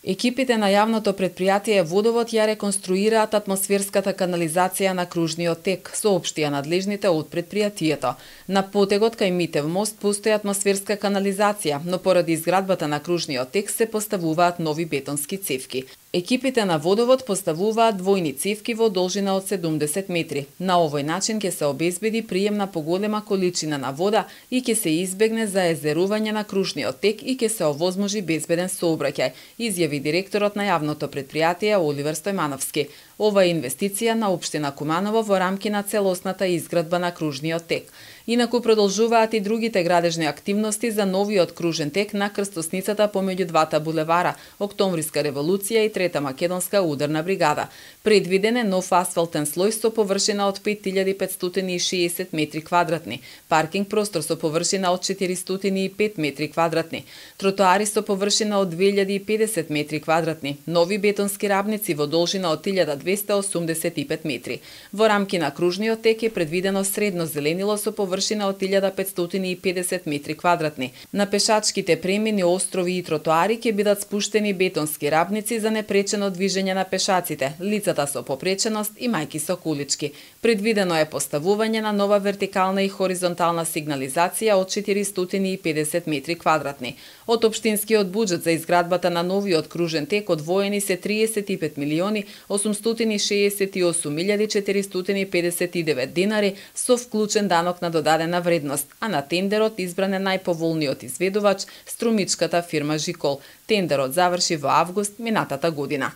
Екипите на јавното предпријатие Водовод ја реконструираат атмосферската канализација на кружниот тек, соопштија надлежните од предпријатието. На потегот кај Митев мост постои атмосферска канализација, но поради изградбата на кружниот тек се поставуваат нови бетонски цевки. Екипите на Водовод поставуваат двојни цевки во должина од 70 метри. На овој начин ќе се обезбеди прием на поголема количина на вода и ќе се избегне заезерување на кружниот тек и ќе се овозможи безбеден сообраќај, изјави директорот на јавното предпријатие Оливер Стојмановски. Ова е инвестиција на општина Куманово во рамки на целосната изградба на кружниот тек. Инаку продолжуваат и другите градежни активности за новиот кружен тек на крстосницата помеѓу двата булевара, Октомвриска револуција и Трета македонска ударна бригада. Предвиден е нов асфалтен слој со површина од 5560 метри квадратни, паркинг простор со површина од 405 метри квадратни, тротоари со површина од 2050 метри квадратни, нови бетонски рабници во должина од 1285 метри. Во рамки на кружниот тек е предвидено средно зеленило со површина од 1550 метри квадратни. На пешачките премини, острови и тротоари ќе бидат спуштени бетонски рабници за непречено движење на пешаците, лицата со попреченост и мајки со кулички. Предвидено е поставување на нова вертикална и хоризонтална сигнализација од 450 метри квадратни. Од општинскиот буџет за изградбата на новиот кружен тек одвоени се 35 милиони 868.459 денари со вклучен данок на додадена вредност, а на тендерот избран е најповолниот изведувач, струмичката фирма Жикол. Тендерот заврши во август минатата година.